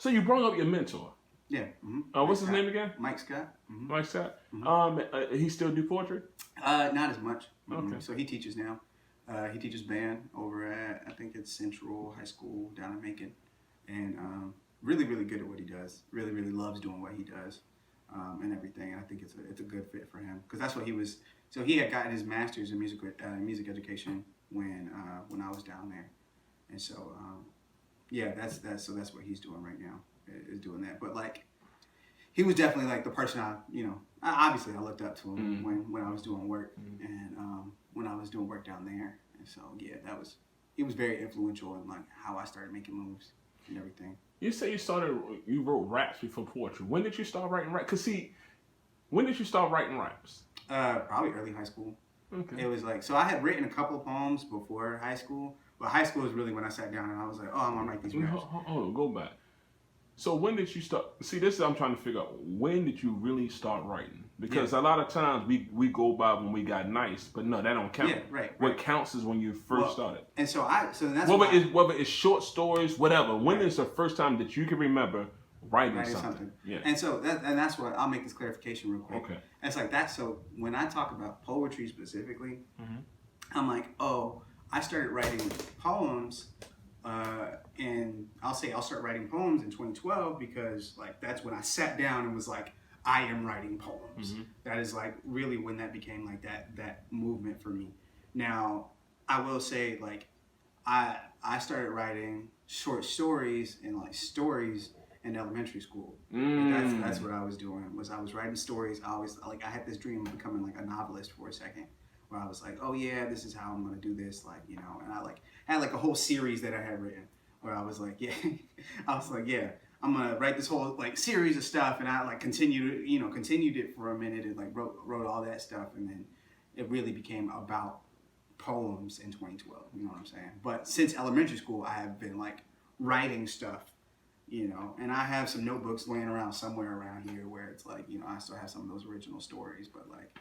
So you brought up your mentor. Yeah. What's his name again? Mike Scott. Mike Scott. He still do poetry? Not as much. Okay. So he teaches now. He teaches band over at, I think it's Central High School down in Macon, and really, really good at what he does. Really, really loves doing what he does, and everything. And I think it's a good fit for him because that's what he was. So he had gotten his master's in music education when I was down there, and so that's what he's doing right now, is doing that. But like, he was definitely like the person obviously I looked up to him when I was doing work and when I was doing work down there. And so he was very influential in like how I started making moves and everything. You say you wrote raps before poetry. When did you start writing raps? Cause see, when did you start writing raps? Probably early high school. Okay. It was like, so I had written a couple of poems before high school, but high school was really when I sat down and I was like, oh, I'm gonna write these raps. Hold on, go back. So when did you start? See, this is I'm trying to figure out. When did you really start writing? Because a lot of times we go by when we got nice, but no, that don't count. Yeah, right. What counts is when you first started. And so that's whether it's short stories, whatever. When is the first time that you can remember writing something? Yeah. And so that's what I'll make this clarification real quick. Okay. And it's like that. So when I talk about poetry specifically, I'm like, oh, I started writing poems. And I'll start writing poems in 2012 because like that's when I sat down and was like, I am writing poems. That is like really when that became like that movement for me. Now I will say like I started writing short stories and like stories in elementary school. Like that's what I was doing. I was writing stories. I had this dream of becoming like a novelist for a second. Where I was like, oh yeah, this is how I'm gonna do this, like, and I like had like a whole series that I had written where I was like, yeah, I'm gonna write this whole like series of stuff, and I like continued it for a minute and like wrote all that stuff, and then it really became about poems in 2012. You know what I'm saying? But since elementary school, I have been like writing stuff, and I have some notebooks laying around somewhere around here where it's like, I still have some of those original stories, but like.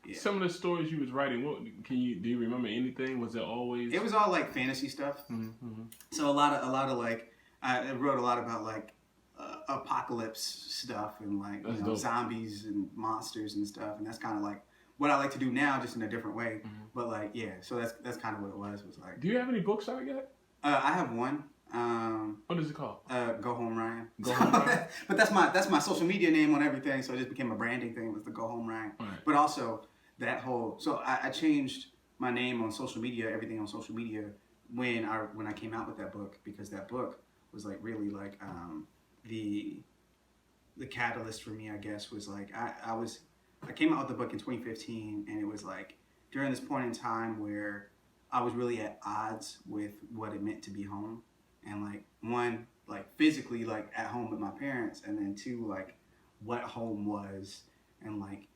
Yeah. Some of the stories you was writing, do you remember anything? Was it always? It was all like fantasy stuff. So a lot of like, I wrote a lot about like apocalypse stuff and like zombies and monsters and stuff, and that's kind of like what I like to do now, just in a different way. But like, so that's kind of what it was like. Do you have any books out yet? I have one. What is it called? Gohomeryan. But that's my social media name on everything, so it just became a branding thing. It was the Gohomeryan. Right. But also so I changed my name on social media, everything on social media when I came out with that book, because that book was like really like the catalyst for me, I guess, was like I came out with the book in 2015, and it was like during this point in time where I was really at odds with what it meant to be home. And like one, like physically like at home with my parents, and then two, like what home was and like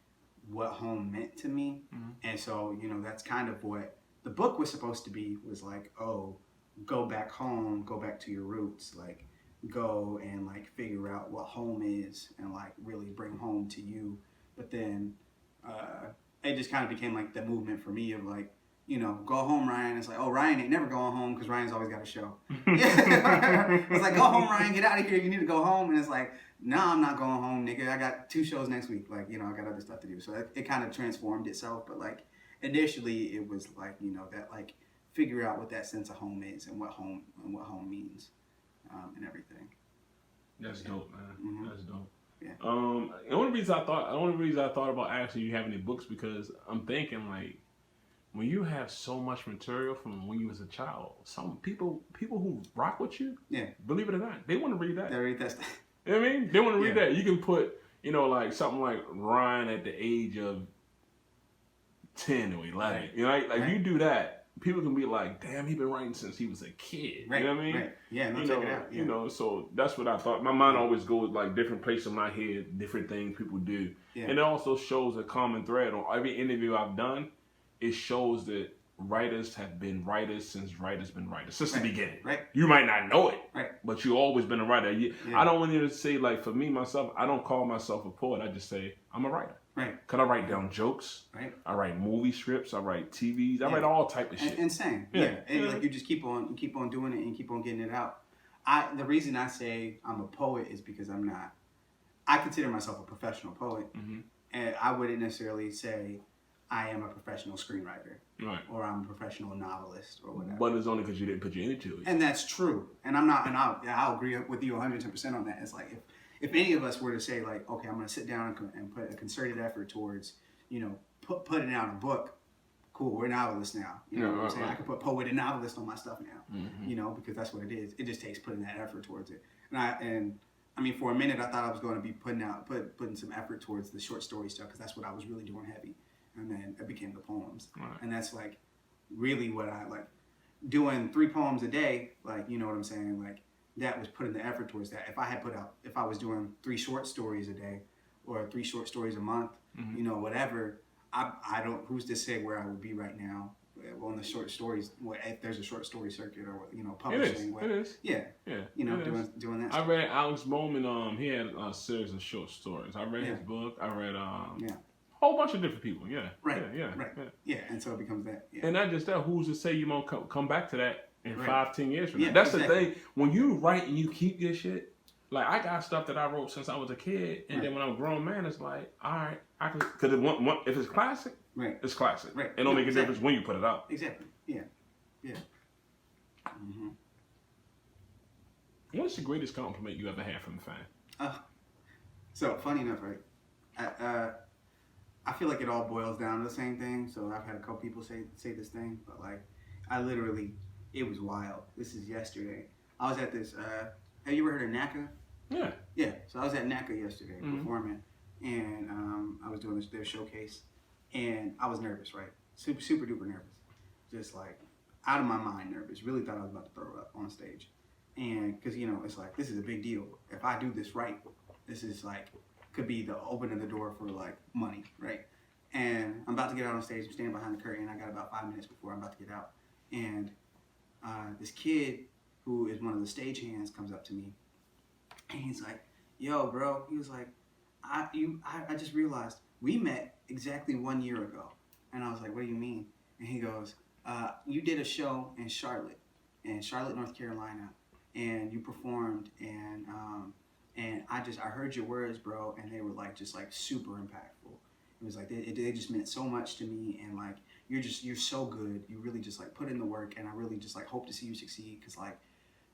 what home meant to me. And so, that's kind of what the book was supposed to be, was like, oh, go back home, go back to your roots, like go and like figure out what home is and like really bring home to you. But then it just kind of became like the movement for me of like, go home, Ryan. It's like, oh, Ryan ain't never going home because Ryan's always got a show. It's like, go home, Ryan. Get out of here. You need to go home. And it's like, no, I'm not going home, nigga. I got 2 shows next week. Like, I got other stuff to do. So it kind of transformed itself. But like, initially, it was like, that like figure out what that sense of home is and what home means, and everything. That's dope, man. That's dope. Yeah. The only reason I thought about asking you have any books, because I'm thinking like, when you have so much material from when you was a child, some people who rock with you, believe it or not, they want to read that. They read that stuff. You know what I mean? They want to read that. You can put, like something like Ryan at the age of 10 or 11. Right. You do that, people can be like, damn, he been writing since he was a kid. Right. You know what I mean? Right. Yeah, no, check it out. So that's what I thought. My mind always goes like different places in my head, different things people do. Yeah. And it also shows a common thread on every interview I've done. It shows that writers have been writers since writers been writers, since the beginning. Right. You might not know it, right, but you always been a writer. I don't want you to say, like, for me, myself, I don't call myself a poet. I just say, I'm a writer. Right. Because I write down jokes. Right. I write movie scripts. I write TVs. I write all type of shit. Insane. And like, you just keep on doing it and keep on getting it out. the reason I say I'm a poet is because I'm not. I consider myself a professional poet, and I wouldn't necessarily say I am a professional screenwriter, right, or I'm a professional novelist or whatever. But it's only because you didn't put your energy into it. And that's true. And I'm not. And I'll agree with you 110% on that. It's like if any of us were to say like, okay, I'm going to sit down and put a concerted effort towards, putting out a book. Cool, we're novelists now. You know what I'm saying? Right. I can put poet and novelist on my stuff now. Because that's what it is. It just takes putting that effort towards it. And I mean, for a minute, I thought I was going to be putting some effort towards the short story stuff because that's what I was really doing heavy. And then it became the poems. Right. And that's like really what I like doing 3 poems a day. Like, you know what I'm saying? Like that was putting the effort towards that. If I was doing 3 short stories a day or 3 short stories a month, whatever. I don't. Who's to say where I would be right now on the short stories? If there's a short story circuit or publishing. It is. Yeah. Doing that. I read Alex Bowman. He had a series of short stories. I read his book. I read a whole bunch of different people. Yeah. Right. Yeah. And so it becomes that. Yeah. And not just that. Who's to say you won't come back to that in 5-10 years from now? Yeah, That's the thing. When you write and you keep your shit. Like, I got stuff that I wrote since I was a kid, and then when I'm a grown man, it's like, all right, I can, because if it's classic, it's classic. Right. It don't make a difference when you put it out. Exactly. Yeah. Mm-hmm. What's the greatest compliment you ever had from a fan? So, funny enough, right, I feel like it all boils down to the same thing, so I've had a couple people say this thing, but, like, it was wild. This is yesterday. I was at this, have you ever heard of NACA? Yeah. Yeah. So I was at NACA yesterday performing, and I was doing their showcase, and I was nervous, right? Super, super duper nervous. Just like out of my mind nervous. Really thought I was about to throw up on stage. And because, it's like, this is a big deal. If I do this right, this is like, could be the opening the door for like money, right? And I'm about to get out on stage. I'm standing behind the curtain. I got about 5 minutes before I'm about to get out. And this kid who is one of the stage hands comes up to me, and he's like, "Yo, bro," he was like, I just realized we met exactly 1 year ago." And I was like, "What do you mean?" And he goes, "You did a show in Charlotte, North Carolina, and you performed, and I heard your words, bro, and they were like just like super impactful. It was like they just meant so much to me, and like you're so good. You really just like put in the work, and I really just like hope to see you succeed, because like."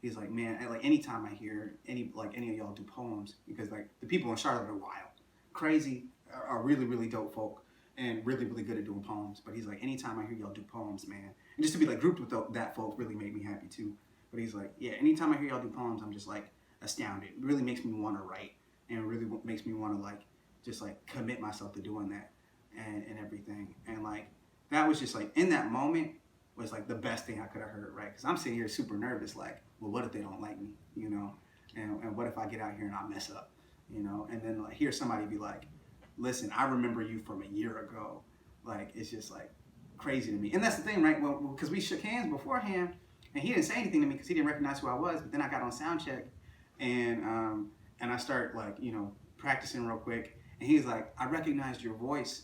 He's like, man, like anytime I hear any of y'all do poems, because like the people in Charlotte are wild, crazy, are really, really dope folk, and really, really good at doing poems. But he's like, anytime I hear y'all do poems, man, and just to be like grouped with that folk really made me happy too. But he's like, yeah, anytime I hear y'all do poems, I'm just like astounded. It really makes me want to write, and really makes me want to like just like commit myself to doing that and everything. And like that was just like in that moment was like the best thing I could have heard, right? Because I'm sitting here super nervous, like, well, what if they don't like me, and what if I get out here and I mess up, and then like hear somebody be like, listen, I remember you from a year ago. Like, it's just like crazy to me. And that's the thing, right? Well, because we shook hands beforehand, and he didn't say anything to me because he didn't recognize who I was. But then I got on sound check, and I start like practicing real quick, and he's like, I recognized your voice.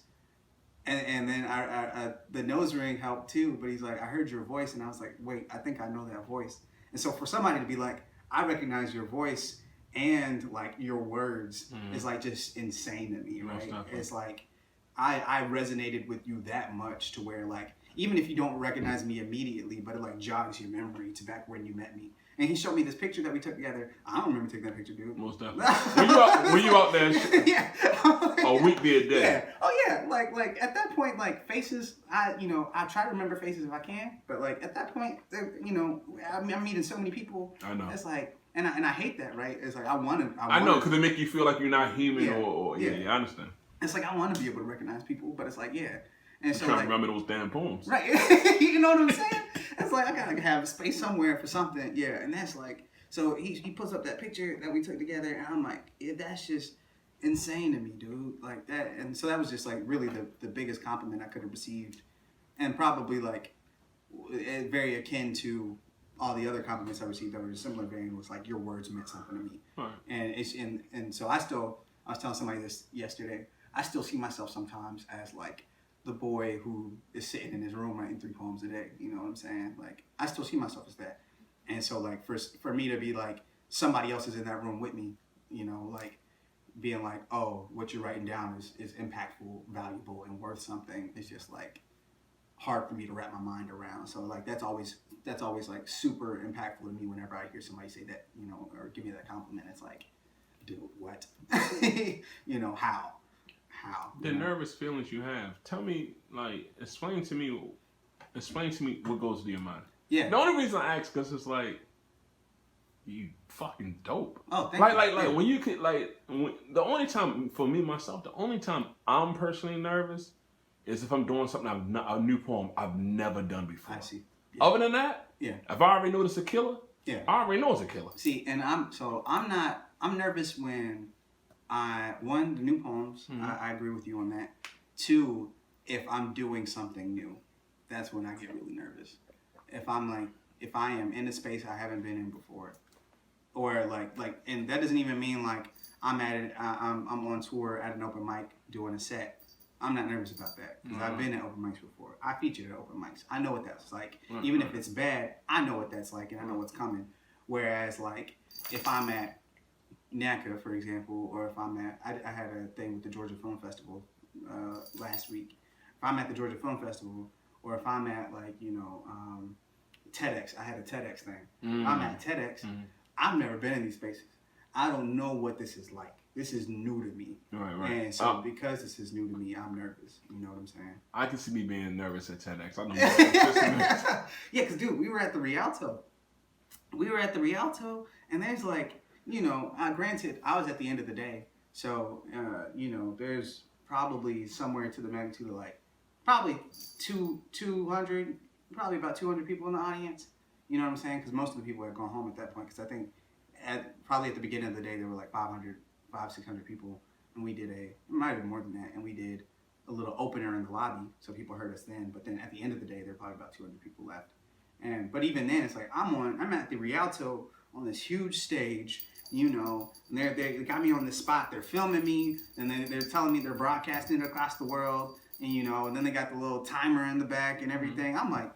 And then the nose ring helped too, but he's like, I heard your voice, and I was like, wait, I think I know that voice. And so for somebody to be like, I recognize your voice and like your words is like just insane to me, right? It's like I resonated with you that much to where like even if you don't recognize me immediately, but it like jogs your memory to back when you met me. And he showed me this picture that we took together. I don't remember taking that picture, dude. Most definitely. Were you out there? Yeah. A week be a day. Yeah. Oh yeah. Like at that point, like faces. I try to remember faces if I can, but like at that point, I'm meeting so many people. I know. It's like, and I hate that, right? It's like I know because it make you feel like you're not human, yeah. or I understand. It's like I want to be able to recognize people, but it's like And so, trying to remember those damn poems. Right. You know what I'm saying? It's like, I gotta have space somewhere for something. Yeah. And that's like, so he puts up that picture that we took together, and I'm like, that's just insane to me, dude. Like that. And so that was just like really the biggest compliment I could have received. And probably like very akin to all the other compliments I received that were in a similar vein, was like, your words meant something to me. Right. And so I was telling somebody this yesterday, I still see myself sometimes as like the boy who is sitting in his room writing 3 poems a day. You know what I'm saying? Like, I still see myself as that. And so like for me to be like somebody else is in that room with me, you know, like being like, oh, what you're writing down is impactful, valuable, and worth something. It's just like hard for me to wrap my mind around. So like that's always like super impactful to me whenever I hear somebody say that, you know, or give me that compliment. It's like, dude, what? You know, how? The nervous feelings you have. Tell me, like, explain to me what goes through your mind. Yeah. The only reason I ask because it's like, you fucking dope. Oh, thank you. Like when you could the only time for me myself, the only time I'm personally nervous is if I'm doing something a new poem I've never done before. I see. Yeah. Other than that, yeah. If I already know it's a killer, yeah, I already know it's a killer. See, and I'm nervous when the new poems. Mm-hmm. I agree with you on that. 2, if I'm doing something new, that's when I get really nervous. If I am in a space I haven't been in before. Or like, and that doesn't even mean like I'm on tour at an open mic doing a set. I'm not nervous about that because I've been at open mics before. I featured at open mics. I know what that's like. Even if it's bad, I know what that's like and I know what's coming. Whereas like if I'm at NACA, for example, or if I'm at, I had a thing with the Georgia Film Festival last week. If I'm at the Georgia Film Festival, or if I'm at like, you know, TEDx, I had a TEDx thing. I'm at TEDx. I've never been in these spaces. I don't know what this is like. This is new to me. Right. And so because this is new to me, I'm nervous. You know what I'm saying? I can see me being nervous at TEDx. I know. Yeah, because dude, we were at the Rialto. And there's like, you know, granted, I was at the end of the day. So, you know, there's probably somewhere to the magnitude of like, probably 200, probably about 200 people in the audience. You know what I'm saying? Because most of the people had gone home at that point. Because I think probably at the beginning of the day, there were like 600 people. And we did it might have been more than that. And we did a little opener in the lobby. So people heard us then. But then at the end of the day, there were probably about 200 people left. But even then, it's like, I'm at the Rialto on this huge stage, you know. And they got me on this spot. They're filming me. And they're telling me they're broadcasting it across the world. And, you know, and then they got the little timer in the back and everything. I'm like,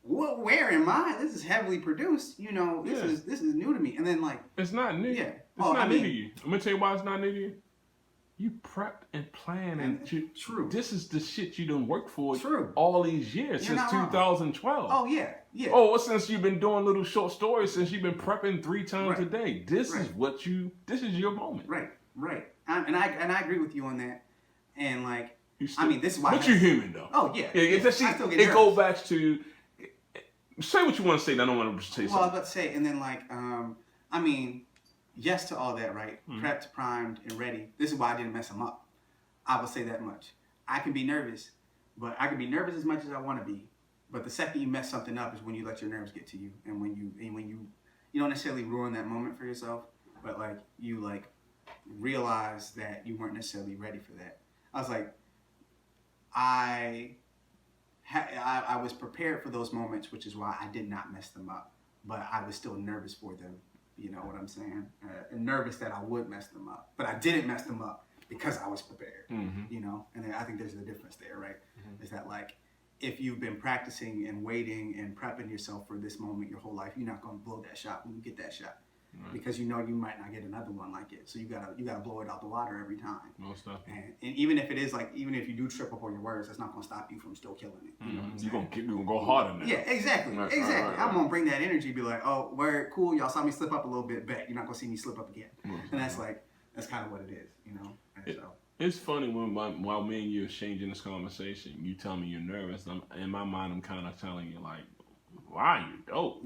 where am I? This is heavily produced. You know, this is new to me. And then like, it's not new. Yeah, it's not new to you. I'm gonna tell you why it's not new to you. You prepped and planned, and true. This is the shit you done worked for. True. All these years since 2012. Oh yeah. Oh, well, since you've been doing little short stories, since you've been prepping 3 times a day. This is this is your moment. Right. And I agree with you on that. And like, this is why. But you're human though. Oh yeah. It goes back to. Say what you want to say. I don't want to say something. Well, I was about to say, and then like, yes to all that, right? Prepped, primed, and ready. This is why I didn't mess them up. I will say that much. I can be nervous, but I can be nervous as much as I want to be. But the second you mess something up is when you let your nerves get to you, and when you don't necessarily ruin that moment for yourself, but like you like realize that you weren't necessarily ready for that. I was like, I was prepared for those moments, which is why I did not mess them up. But I was still nervous for them. You know what I'm saying? And nervous that I would mess them up. But I didn't mess them up because I was prepared. You know? And then I think there's a difference there, right? Is that like, if you've been practicing and waiting and prepping yourself for this moment your whole life, you're not going to blow that shot when you get that shot. Because you know you might not get another one like it, so you gotta blow it out the water every time. Most stuff. And even if it is like, even if you do trip up on your words, that's not gonna stop you from still killing it. You know what I'm saying? You're gonna go harder now. Yeah, exactly. Right. I'm gonna bring that energy, be like, oh, word, cool, y'all saw me slip up a little bit, bet you're not gonna see me slip up again. And that's kind of what it is, you know. It's funny while me and you are exchanging this conversation, you tell me you're nervous. In my mind, I'm kind of telling you like, wow, you dope.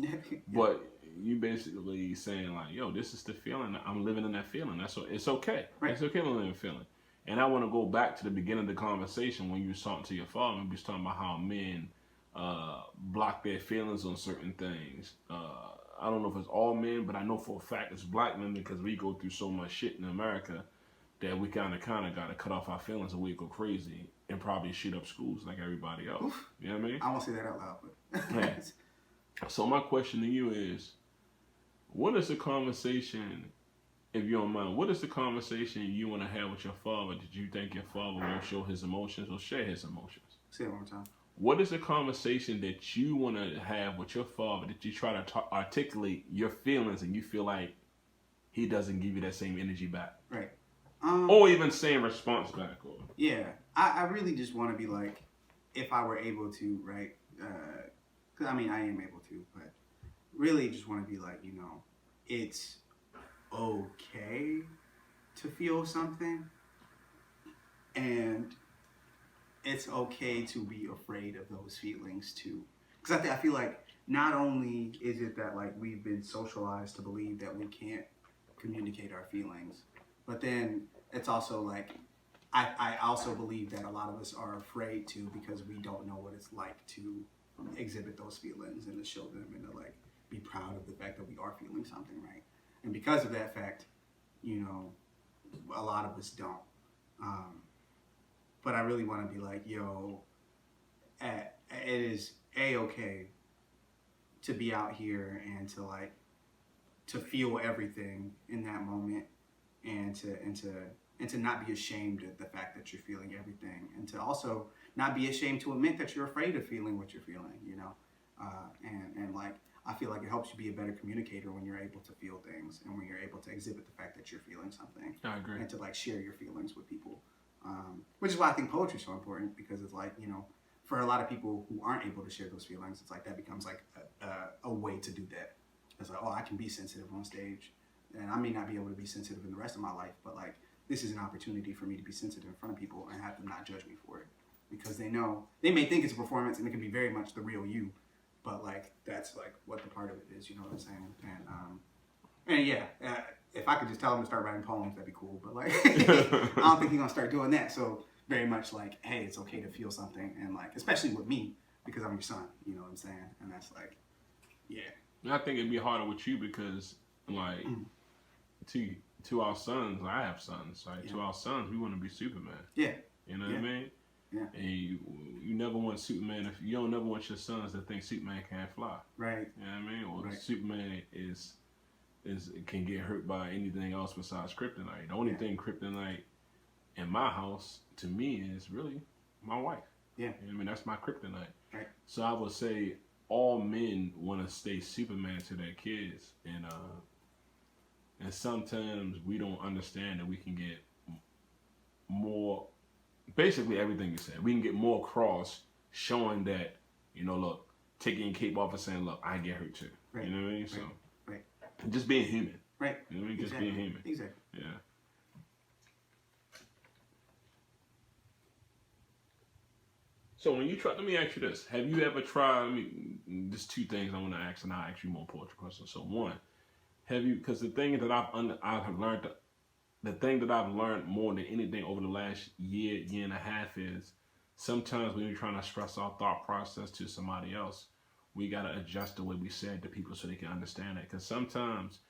But you basically saying like, yo, this is the feeling. I'm living in that feeling. That's what. It's okay. Right. It's okay to live in the feeling. And I want to go back to the beginning of the conversation when you were talking to your father. We was talking about how men block their feelings on certain things. I don't know if it's all men, but I know for a fact it's black men because we go through so much shit in America that we kind of got to cut off our feelings and we go crazy and probably shoot up schools like everybody else. Oof. You know what I mean? I won't say that out loud, but. So my question to you is, what is the conversation, if you don't mind, what is the conversation you want to have with your father? Did you think your father will show his emotions or share his emotions? Say it one more time. what is the conversation that you want to have with your father that you try to articulate your feelings and you feel like he doesn't give you that same energy back? Right. Or even same response back. Or yeah, I really just want to be like, if I were able to, right? Because I mean, I am able to, but really just want to be like, it's okay to feel something, and it's okay to be afraid of those feelings too. Because I feel like not only is it that like we've been socialized to believe that we can't communicate our feelings, but then it's also like I also believe that a lot of us are afraid to, because we don't know what it's like to exhibit those feelings and to show them and to like be proud of the fact that we are feeling something, right? And because of that fact, a lot of us don't. But I really want to be like, it is okay to be out here and to feel everything in that moment, and to not be ashamed of the fact that you're feeling everything, and to also not be ashamed to admit that you're afraid of feeling what you're feeling, and like I feel like it helps you be a better communicator when you're able to feel things and when you're able to exhibit the fact that you're feeling something. I agree. And to like share your feelings with people, which is why I think poetry is so important, because it's like, for a lot of people who aren't able to share those feelings, it's like that becomes like a way to do that. It's like, oh, I can be sensitive on stage, and I may not be able to be sensitive in the rest of my life, but like this is an opportunity for me to be sensitive in front of people and have them not judge me for it, because they may think it's a performance and it can be very much the real you, but like that's like what the part of it is, you know what I'm saying? And yeah, if I could just tell him to start writing poems, that'd be cool, but like I don't think he's gonna start doing that. So very much like, hey, it's okay to feel something, and like especially with me, because I'm your son, you know what I'm saying? And that's like, yeah. I think it'd be harder with you because like to our sons, I have sons, right? Yeah. To our sons, we want to be Superman. Yeah. You know what I mean? Yeah. And you never want Superman, if you don't never want your sons to think Superman can't fly. Right. You know what I mean? Or right. Superman can get hurt by anything else besides kryptonite. The only thing kryptonite in my house to me is really my wife. Yeah. You know what I mean? That's my kryptonite. Right. So I would say all men want to stay Superman to their kids, and sometimes we don't understand that we can get more. Basically, everything you said, we can get more across showing that, look, taking your cape off and saying, look, I get hurt too. Right. You know what I mean? So, right. Just being human. Right. You know what I mean? Just being human. Exactly. Yeah. So when you try, let me ask you this: have you ever tried? Just two things I want to ask, and I'll ask you more poetry questions. So one, have you? Because the thing that I've learned. The thing that I've learned more than anything over the last year and a half is sometimes when you're trying to express our thought process to somebody else, we got to adjust the way we say it to people so they can understand it. Because sometimes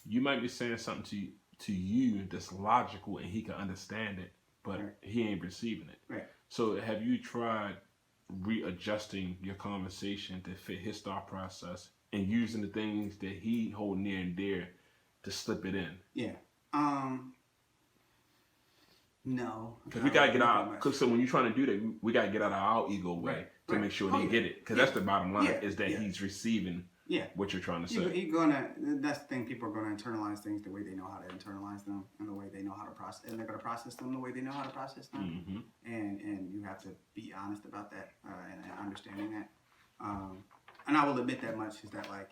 you might be saying something to you that's logical and he can understand it, but he ain't receiving it. Right. So have you tried readjusting your conversation to fit his thought process and using the things that he hold near and dear to slip it in? Yeah. No, because we gotta get out. Because so when you're trying to do that, we gotta get out of our ego way to make sure they get it. Because that's the bottom line is that he's receiving what you're trying to say. That's the thing. People are gonna internalize things the way they know how to internalize them, and the way they know how to process, and they're gonna process them the way they know how to process them. Mm-hmm. And you have to be honest about that and understanding that. And I will admit that much is that like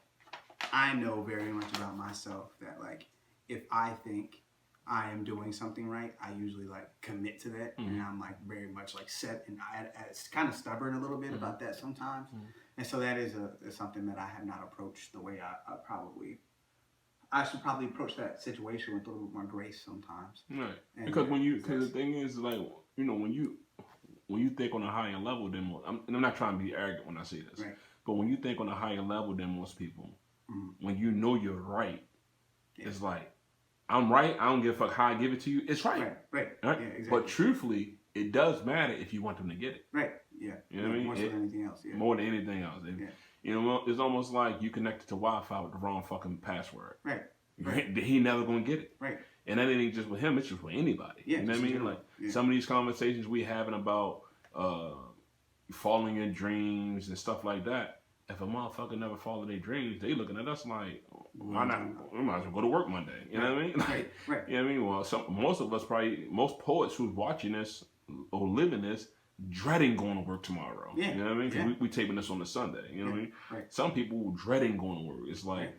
I know very much about myself that like if I think I am doing something right, I usually like commit to that, and I'm like very much like set, and it's kind of stubborn a little bit about that sometimes, and so that is something that I have not approached the way I should probably approach that situation with a little bit more grace sometimes. Right, and because the thing is like when you think on a higher level than most, I'm not trying to be arrogant when I say this, but when you think on a higher level than most people, when you know you're right, it's like, I'm right. I don't give a fuck how I give it to you. It's right. Right. Yeah, exactly. But truthfully, it does matter if you want them to get it. Right. Yeah. You know what I mean? More than anything else. Yeah. More than anything else. It's almost like you connected to Wi-Fi with the wrong fucking password. Right. He never gonna get it. Right. And that ain't just with him. It's just with anybody. Yeah. You know what I mean? Like some of these conversations we having about, following your dreams and stuff like that. If a motherfucker never follow their dreams, they looking at us like, why not? We might as well go to work Monday. You know what I mean? Right. You know what I mean? Well, most of us most poets who's watching this or living this, dreading going to work tomorrow. Yeah. You know what I mean? Because we taping this on a Sunday. You know what I mean? Right. Some people dreading going to work. It's like,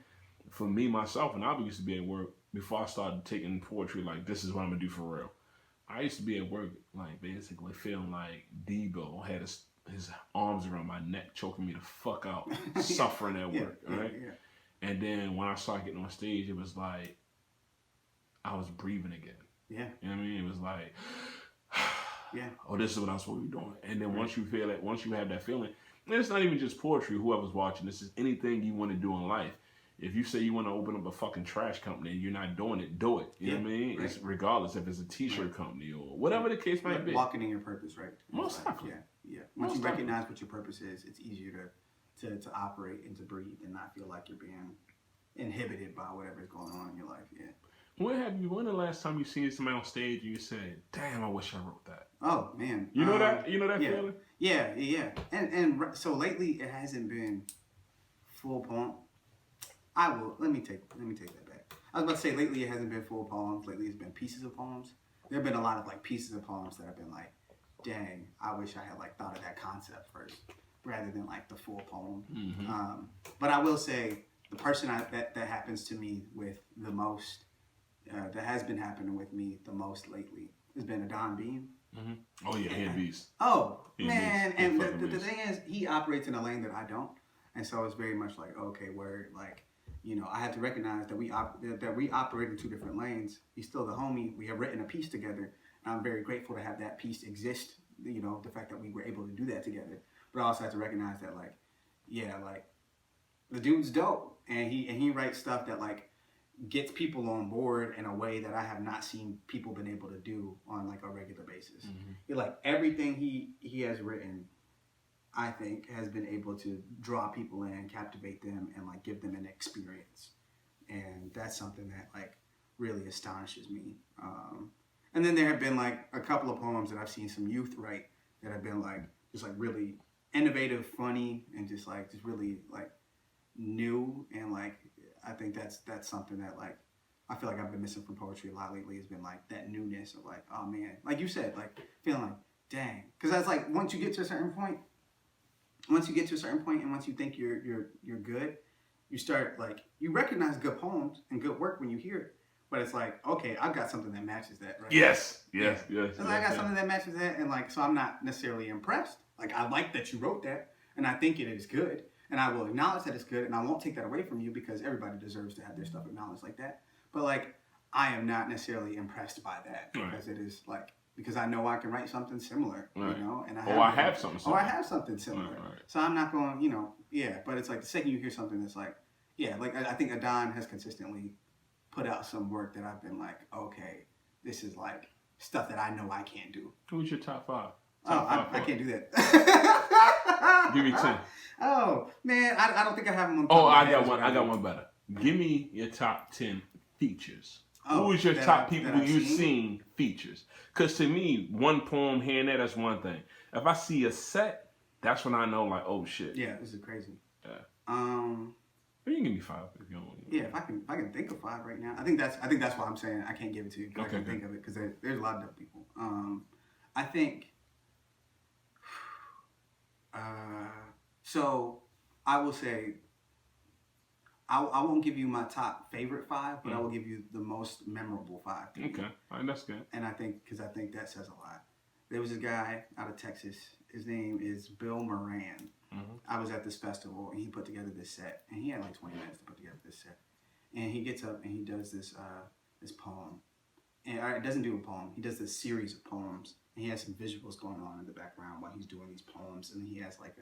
for me, myself, when I used to be at work, before I started taking poetry, like, this is what I'm going to do for real. I used to be at work, like, basically feeling like Debo had his arms around my neck, choking me the fuck out, suffering at work, right? Yeah. And then when I started getting on stage, it was like, I was breathing again. Yeah. You know what I mean? It was like, yeah. Oh, this is what I'm supposed to be doing. And then once you feel it, once you have that feeling, and it's not even just poetry, whoever's watching, this is anything you want to do in life. If you say you want to open up a fucking trash company and you're not doing it, do it. You know what I mean? Right. It's regardless if it's a t-shirt company or whatever the case might be. Walking in your purpose, right? Most definitely. Yeah. Once you recognize what your purpose is, it's easier to operate and to breathe and not feel like you're being inhibited by whatever's going on in your life. Yeah. When the last time you seen somebody on stage and you said, "Damn, I wish I wrote that"? Oh man. You know that feeling? Yeah. And so lately it hasn't been full poem. Let me take that back. I was about to say lately it hasn't been full poems. Lately it's been pieces of poems. There have been a lot of like pieces of poems that have been like, dang, I wish I had like thought of that concept first, rather than like the full poem. Mm-hmm. But I will say the person that happens to me with the most, that has been happening with me the most lately, has been Adon Beam. Mm-hmm. Oh yeah, he a beast. Oh man, and the thing is, he operates in a lane that I don't, and so it's very much like, okay, where like, you know, I have to recognize that we operate in two different lanes. He's still the homie. We have written a piece together, and I'm very grateful to have that piece exist. You know, the fact that we were able to do that together. But I also have to recognize that, like, yeah, like, the dude's dope, and he writes stuff that like gets people on board in a way that I have not seen people been able to do on like a regular basis. Mm-hmm. Like everything he has written, I think, has been able to draw people in, captivate them, and like give them an experience. And that's something that like really astonishes me. And then there have been like a couple of poems that I've seen some youth write that have been like just like really innovative, funny, and just really like new. And like I think that's something that like I feel like I've been missing from poetry a lot lately. Has been like that newness of like, oh man, like you said, like feeling like, dang, because that's like once you get to a certain point, and once you think you're good, you start like you recognize good poems and good work when you hear it. But it's like, okay, I've got something that matches that, right? Yes. I got something that matches that, and like, so I'm not necessarily impressed. Like, I like that you wrote that, and I think it is good, and I will acknowledge that it's good, and I won't take that away from you because everybody deserves to have their stuff acknowledged like that. But like, I am not necessarily impressed by that because it is like, because I know I can write something similar, you know, and I have something similar. Right. So I'm not going, you know, but it's like the second you hear something that's like, like I think Adon has consistently put out some work that I've been like, okay, this is like stuff that I know I can't do. Who's your top five? I can't do that. Give me 10. Oh man, I don't think I have them on. I got one better. Give me your top 10 features. Who is your top people who you've seen features? Because to me, one poem here and there, that's one thing. If I see a set, that's when I know, like, oh shit. Yeah, this is crazy. Yeah. You can give me 5 if you don't want. Yeah, if I can think of 5 right now. I think that's why I'm saying I can't give it to you. Okay, I can think of it because there's a lot of dope people. I think. So I will say. I won't give you my top favorite 5, but I will give you the most memorable 5. Okay, all right, that's good. And I think that says a lot. There was this guy out of Texas. His name is Bill Moran. Mm-hmm. I was at this festival, and he put together this set, and he had like 20 minutes to put together this set. And he gets up and he does this poem, and it doesn't do a poem. He does this series of poems, and he has some visuals going on in the background while he's doing these poems, and he has like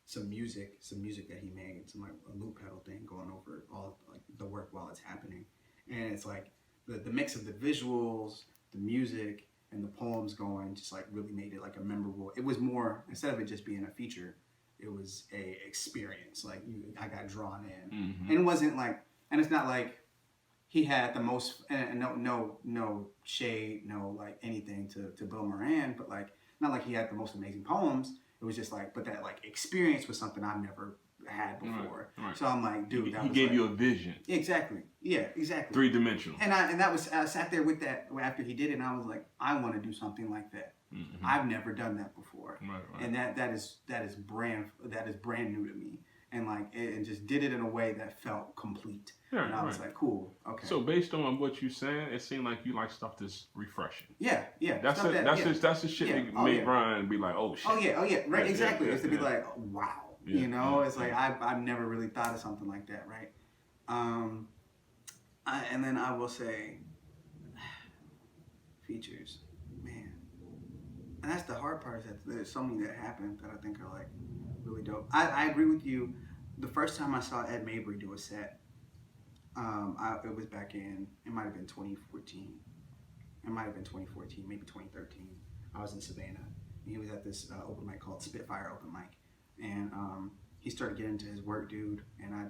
some music that he made, some like a loop pedal thing going over all like the work while it's happening, and it's like the mix of the visuals, the music, and the poems going just like really made it like a memorable. It was more, instead of it just being a feature, it was a experience. Like I got drawn in, mm-hmm. And it wasn't like, and it's not like he had the most, and no shade, no like anything to Bill Moran, but like not like he had the most amazing poems. It It was just like, but that like experience was something I've never had before. Right. So I'm like, dude, he gave you a vision. Exactly. Yeah, exactly. 3-dimensional. And I sat there with that after he did it, and I was like, I want to do something like that. Mm-hmm. I've never done that before. Right. And that is brand new to me. And like and just did it in a way that felt complete. Yeah, and I was like, cool, okay. So based on what you're saying, it seemed like you like stuff that's refreshing. Yeah. That's it. That's the shit that make Brian be like, oh shit. Oh yeah. Right. Exactly. It's to be like, wow. Yeah, you know, it's like I've never really thought of something like that, right? And then I will say, features, man. And that's the hard part, is that there's so many that happen that I think are like really dope. I agree with you. The first time I saw Ed Mabry do a set, it was back in, it might have been 2014. It might have been 2014, maybe 2013. I was in Savannah, and he was at this open mic called Spitfire Open Mic. And he started getting into his work, dude, and I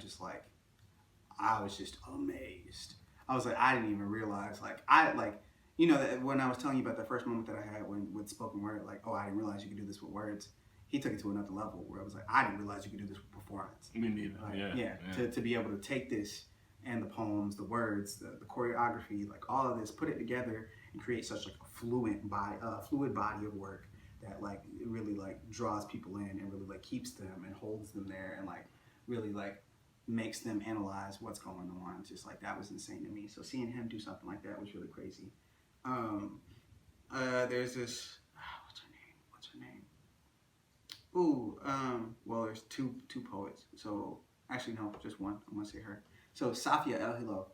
was just amazed. I was like, I didn't even realize, when I was telling you about that first moment that I had with spoken word, like, oh, I didn't realize you could do this with words. He took it to another level where I was like, I didn't realize you could do this with performance. Me neither. Like, to be able to take this and the poems, the words, the choreography, like all of this, put it together and create such like a fluid body of work that like it really like draws people in and really like keeps them and holds them there and like really like makes them analyze what's going on. It's just like, that was insane to me. So seeing him do something like that was really crazy. There's this, what's her name? Ooh, well, there's two poets. So actually, no, just one. I'm gonna say her. So Safia El Hilo.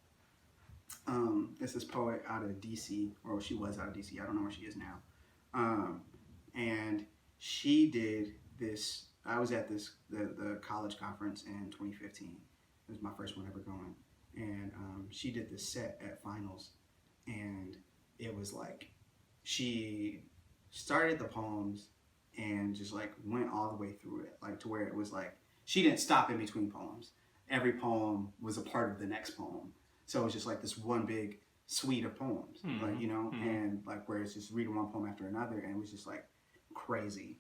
This is poet out of DC, or she was out of DC. I don't know where she is now. And she did this. I was at the college conference in 2015. It was my first one ever going. And she did this set at finals. And it was like, she started the poems and just like went all the way through it. Like to where it was like, she didn't stop in between poems. Every poem was a part of the next poem. So it was just like this one big suite of poems, like, you know, and like where it's just reading one poem after another. And it was just like crazy.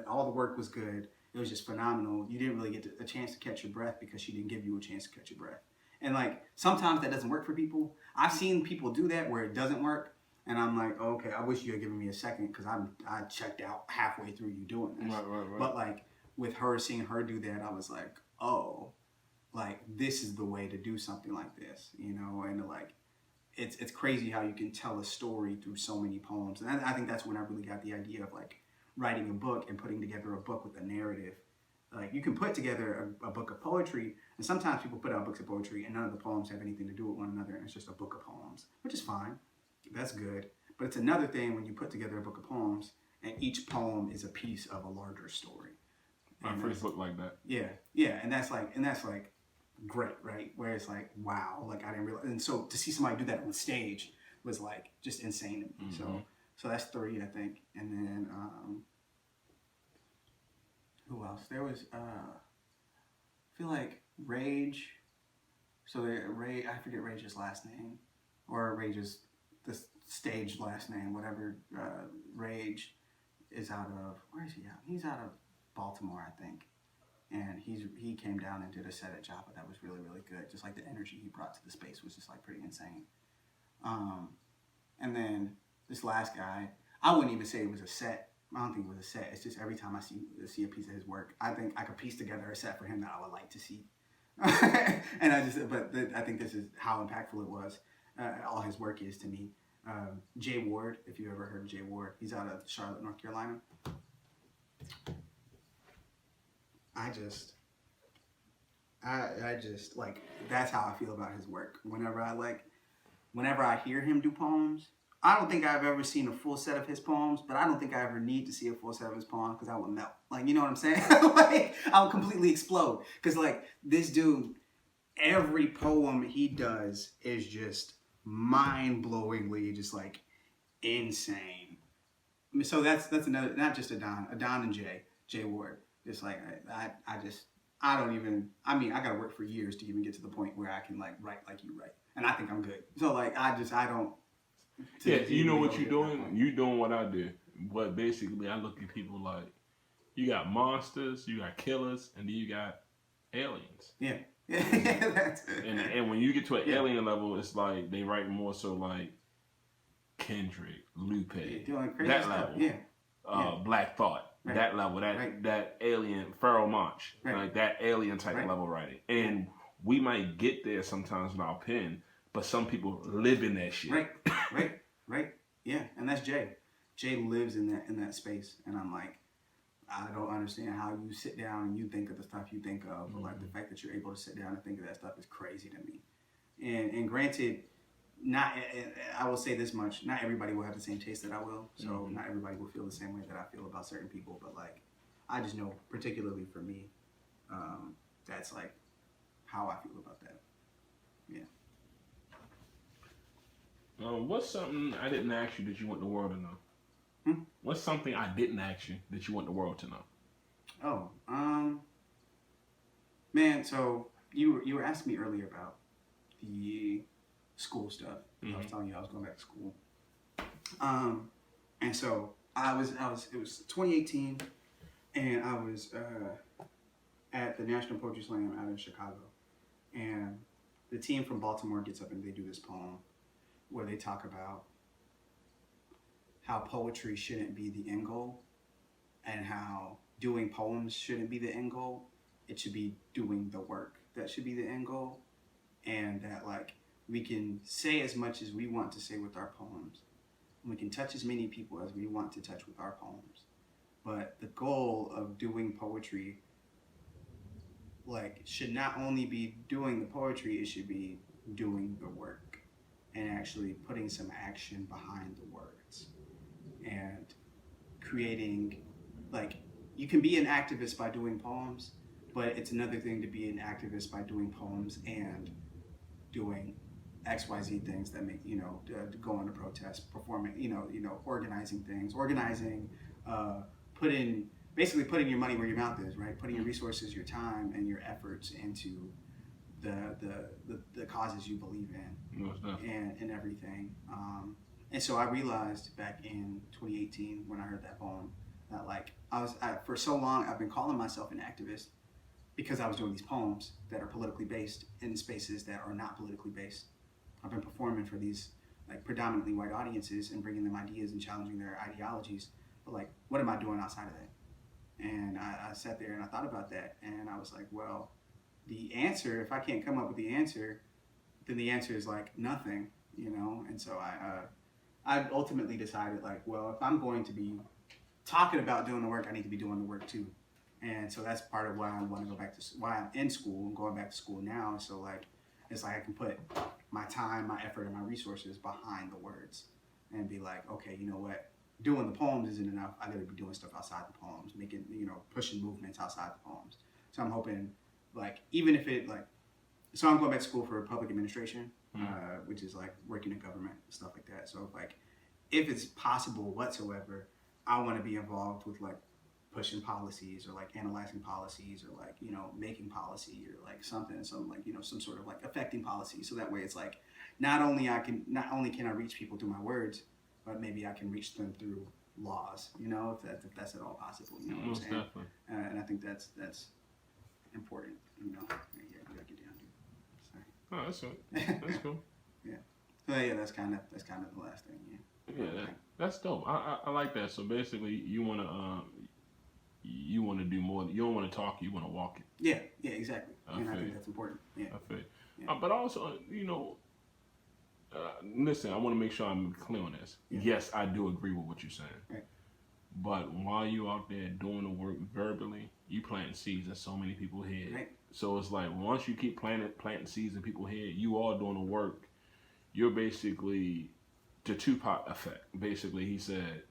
All the work was good. It was just phenomenal. You didn't really get a chance to catch your breath because she didn't give you a chance to catch your breath. And like, sometimes that doesn't work for people. I've seen people do that where it doesn't work. And I'm like, oh, okay, I wish you had given me a second because I checked out halfway through you doing this. Right. But like with her, seeing her do that, I was like, oh, like this is the way to do something like this, you know? And like, it's crazy how you can tell a story through so many poems. And I think that's when I really got the idea of like writing a book and putting together a book with a narrative. Like you can put together a book of poetry, and sometimes people put out books of poetry and none of the poems have anything to do with one another, and it's just a book of poems, which is fine. That's good. But it's another thing when you put together a book of poems and each poem is a piece of a larger story. My first book like that. Yeah, and that's like great, right? Where it's like, wow, like I didn't realize. And so to see somebody do that on stage was like just insane to me. So that's 3, I think. And then who else? There was I feel like Rage. So I forget Rage's last name, or Rage's the stage last name, whatever. Rage is out of, where is he out? He's out of Baltimore, I think. And he came down and did a set at Java that was really, really good. Just like the energy he brought to the space was just like pretty insane. And then this last guy, I wouldn't even say it was a set. I don't think it was a set. It's just every time I see a piece of his work, I think I could piece together a set for him that I would like to see. And I think this is how impactful it was. All his work is to me. Jay Ward, if you ever heard of Jay Ward, he's out of Charlotte, North Carolina. I just like, that's how I feel about his work. Whenever I hear him do poems, I don't think I've ever seen a full set of his poems, but I don't think I ever need to see a full set of his poems because I would melt. Like, you know what I'm saying? Like, I would completely explode. Because, like, this dude, every poem he does is just mind-blowingly just, like, insane. I mean, so that's another, not just Adon and Jay Ward. Just like, I gotta work for years to even get to the point where I can, like, write like you write. And I think I'm good. So, like, I don't. Yeah, you know what you're doing? You're doing what I do. But basically, I look at people like, You got monsters, you got killers, and then you got aliens. Yeah. And when you get to an alien level, it's like they write more so like Kendrick, Lupe, that stuff. level. Black Thought, that level, that alien, Pharaoh Monch, like that alien type level writing. And we might get there sometimes with our pen, but some people live in that shit. Right. Yeah, and that's Jay. Jay lives in that space, and I'm like, I don't understand how you sit down and you think of the stuff you think of. Mm-hmm. Like the fact that you're able to sit down and think of that stuff is crazy to me. And granted, I will say this much: not everybody will have the same taste that I will. So not everybody will feel the same way that I feel about certain people. But like, I just know, particularly for me, that's like how I feel about that. Yeah. What's something I didn't ask you that you want the world to know? What's something I didn't ask you that you want the world to know? Man, so you were asking me earlier about the school stuff. I was telling you I was going back to school. And so it was 2018, and I was at the National Poetry Slam out in Chicago. And the team from Baltimore gets up and they do this poem where they talk about how poetry shouldn't be the end goal, and how doing poems shouldn't be the end goal. It should be doing the work that should be the end goal, and that like we can say as much as we want to say with our poems, and we can touch as many people as we want to touch with our poems, but the goal of doing poetry like should not only be doing the poetry, it should be doing the work and actually putting some action behind the words. And creating, like, you can be an activist by doing poems, but it's another thing to be an activist by doing poems and doing XYZ things that make, to go on to protest, performing, organizing things, basically putting your money where your mouth is, right? Putting your resources, your time, and your efforts into the causes you believe in, and everything. And so I realized back in 2018 when I heard that poem that like for so long I've been calling myself an activist because I was doing these poems that are politically based in spaces that are not politically based. I've been performing for these like predominantly white audiences and bringing them ideas and challenging their ideologies. But like, what am I doing outside of that? And I sat there and I thought about that, and I was like, well, the answer, if I can't come up with the answer, then the answer is like nothing, And so I ultimately decided like, well, if I'm going to be talking about doing the work, I need to be doing the work too. And so that's part of why I want to go back to, why I'm in school and going back to school now. So like, it's like I can put my time, my effort, and my resources behind the words and be like, okay, you know what? Doing the poems isn't enough. I gotta be doing stuff outside the poems, making, pushing movements outside the poems. So I'm hoping like, even if it like, so I'm going back to school for public administration, which is like working in government, stuff like that. So like, if it's possible whatsoever, I want to be involved with like pushing policies or like analyzing policies or like, making policy or like something like, some sort of like affecting policy. So that way it's like, not only can I reach people through my words, but maybe I can reach them through laws, if that's at all possible, you know what I'm saying? Definitely. And I think that's important, Yeah, I gotta get down to it. Sorry. Oh, that's good. That's cool. Yeah. So yeah, that's kind of the last thing. Yeah. Yeah, that's dope. I like that. So basically, you wanna do more. You don't want to talk. You want to walk it. Yeah, exactly. And I think that's important. Yeah. I feel. Yeah. But also, listen. I want to make sure I'm clear on this. Yeah. Yes, I do agree with what you're saying. Right. But while you out there doing the work verbally, you planting seeds in so many people's head. Right. So it's like once you keep planting seeds in people's head, you are doing the work. You're basically the Tupac effect. Basically, he said,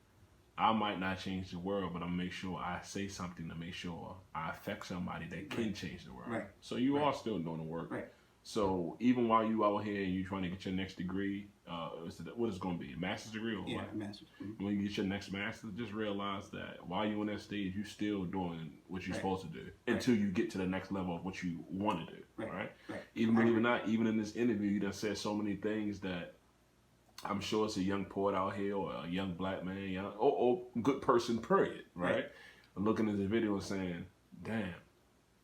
I might not change the world, but I'll make sure I say something to make sure I affect somebody that can change the world. Right. So you are still doing the work. Right. So even while you out here and you trying to get your next degree, what is it going to be? A master's degree or what? Yeah, master's. Mm-hmm. When you get your next master's, just realize that while you're on that stage, you're still doing what you're supposed to do until you get to the next level of what you want to do. Right. Even believe it or not, even in this interview, you done said so many things that I'm sure it's a young poet out here or a young black man, or good person, period, right? looking at the video and saying, "Damn,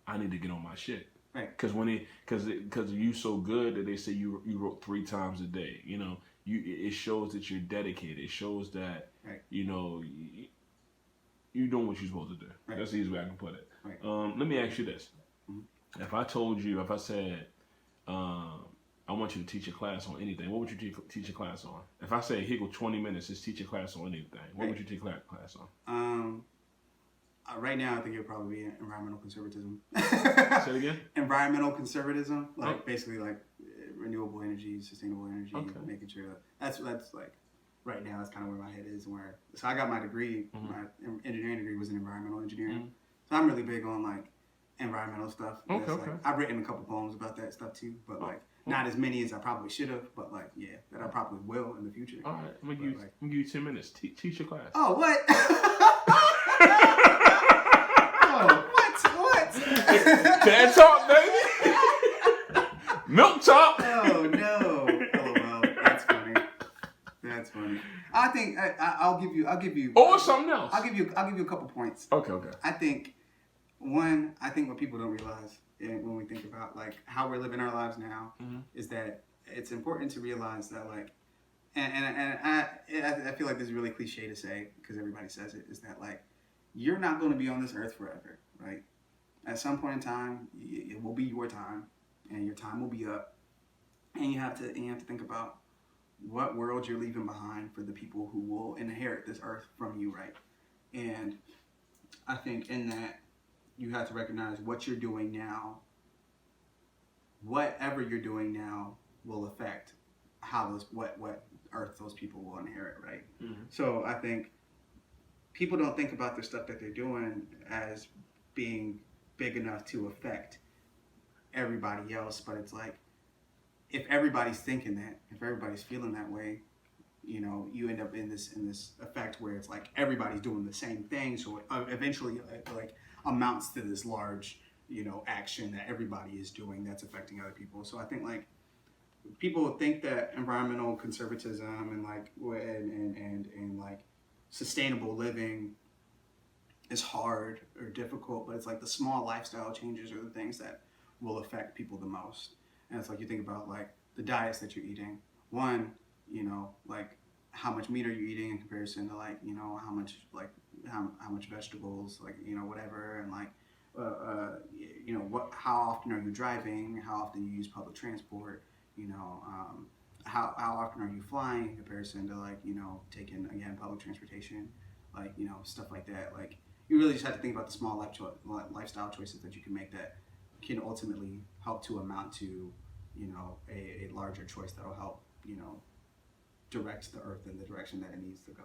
I need to get on my shit." Right. Because you so good that they say you wrote 3 times a day. You know, it shows that you're dedicated. It shows that you know you're doing what you're supposed to do. Right. That's the easiest way I can put it. Right. Let me ask you this: if I said, I want you to teach a class on anything, what would you teach a class on? If I say, here go 20 minutes, just teach a class on anything, what would you teach a class on? Right now, I think it'll probably be environmental conservatism. Say it again? Environmental conservatism, like basically like renewable energy, sustainable energy, making sure that's like right now that's kind of where my head is. So I got my degree, my engineering degree was in environmental engineering. So I'm really big on like environmental stuff. Okay. Like, I've written a couple poems about that stuff too, but like not as many as I probably should have. But like that I probably will in the future. All right, I'm gonna give you 10 minutes. Teach your class. Oh, what? What? TED Talk, baby. Milk Talk. Oh no! LOL. That's funny. I think I'll give you. Or something else. I'll give you a couple points. Okay. I think what people don't realize when we think about like how we're living our lives now is that it's important to realize that like, and I feel like this is really cliche to say because everybody says it, is that like you're not going to be on this earth forever, right? At some point in time, it will be your time, and your time will be up, and you have to think about what world you're leaving behind for the people who will inherit this earth from you, right? And I think in that you have to recognize what you're doing now. Whatever you're doing now will affect what earth those people will inherit, right? So I think people don't think about the stuff that they're doing as being big enough to affect everybody else, but it's like if everybody's thinking that, if everybody's feeling that way, you know, you end up in this effect where it's like everybody's doing the same thing, so it eventually like amounts to this large, you know, action that everybody is doing that's affecting other people. So I think like people think that environmental conservatism and like and like sustainable living is hard or difficult, but it's like the small lifestyle changes are the things that will affect people the most. And it's like you think about like the diets that you're eating. One, you know, like how much meat are you eating in comparison to like, you know, how much vegetables, like, you know, whatever, and like you know, how often are you driving, how often you use public transport, you know, how often are you flying in comparison to like, you know, taking again public transportation, like, you know, stuff like that. Like you really just have to think about the small lifestyle choices that you can make that can ultimately help to amount to, you know, a larger choice that'll help, you know, direct the earth in the direction that it needs to go.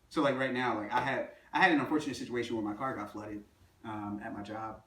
So like right now, like I had an unfortunate situation where my car got flooded at my job.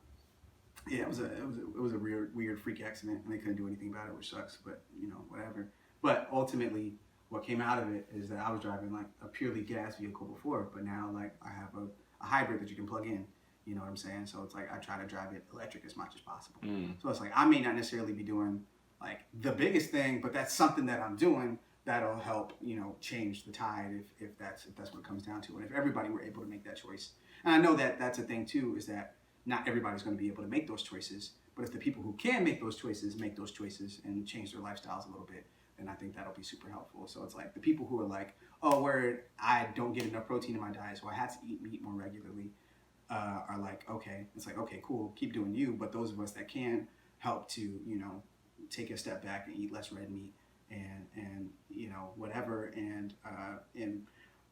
Yeah, it was a weird freak accident, and they couldn't do anything about it, which sucks. But you know, whatever. But ultimately, what came out of it is that I was driving like a purely gas vehicle before, but now like I have a hybrid that you can plug in. You know what I'm saying? So it's like I try to drive it electric as much as possible. So it's like I may not necessarily be doing like the biggest thing, but that's something that I'm doing that'll help, you know, change the tide if that's what it comes down to. And if everybody were able to make that choice, and I know that that's a thing too, is that not everybody's going to be able to make those choices, but if the people who can make those choices and change their lifestyles a little bit, then I think that'll be super helpful. So it's like the people who are like, oh, where I don't get enough protein in my diet, so I have to eat meat more regularly, are like, okay, it's like, okay, cool, keep doing you. But those of us that can help to, you know, take a step back and eat less red meat and you know, whatever, and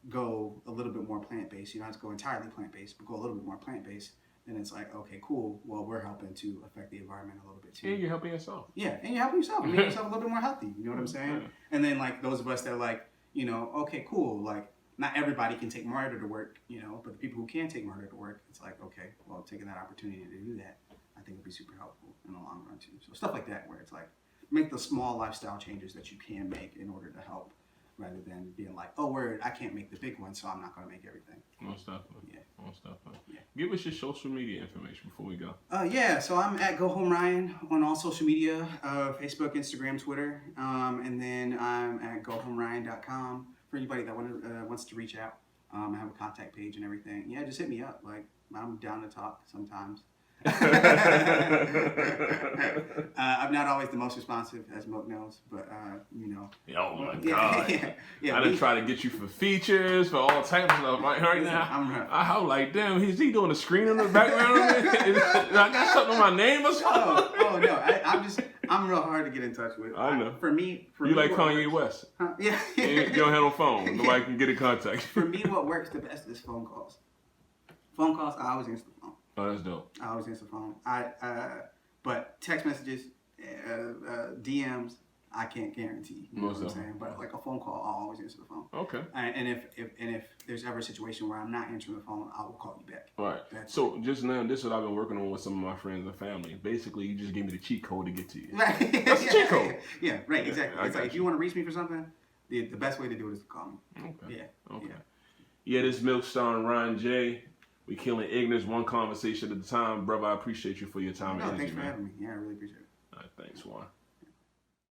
go a little bit more plant-based. You don't have to go entirely plant-based, but go a little bit more plant-based. And it's like, okay, cool. Well, we're helping to affect the environment a little bit too. And you're helping yourself. Yeah, and you're helping yourself. Making yourself a little bit more healthy. You know what I'm saying? And then like those of us that are like, you know, okay, cool. Like not everybody can take murder to work, you know, but the people who can take murder to work, it's like, okay, well, taking that opportunity to do that, I think would be super helpful in the long run too. So stuff like that, where it's like, make the small lifestyle changes that you can make in order to help, rather than being like, oh, I can't make the big one, so I'm not going to make everything. Most definitely. Yeah. Most definitely. Yeah. Give us your social media information before we go. Yeah, so I'm at gohomeryan on all social media, Facebook, Instagram, Twitter, and then I'm at gohomeryan.com for anybody that wants to reach out. I have a contact page and everything. Yeah, just hit me up. Like, I'm down to talk sometimes. I'm not always the most responsive, as Milk knows, but you know. Oh my God! Yeah, I done try to get you for features, for all types of stuff. Right now, I'm like, damn, is he doing a screen in the background? I got something on my name or something? Oh no, I'm real hard to get in touch with. I know. For me, you like Kanye West? Huh? Yeah. You don't have no phone. Nobody can get in contact. For me, what works the best is phone calls. Phone calls, I always answer the phone. Oh, that's dope. I always answer the phone. But text messages, DMs, I can't guarantee. You know what I'm saying? But like a phone call, I'll always answer the phone. Okay. And if there's ever a situation where I'm not answering the phone, I will call you back. All right. So just now, this is what I've been working on with some of my friends and family. Basically, you just gave me the cheat code to get to you. Right. That's the cheat code. Yeah. Right. Exactly. Yeah, it's like if you want to reach me for something, the best way to do it is to call me. Okay. Yeah. Okay. Yeah. This Milk starring Ryan J. We killing ignorance one conversation at a time, brother. I appreciate you for your time and energy, Thanks for man. having me. Yeah, I really appreciate it. All right, thanks, Juan.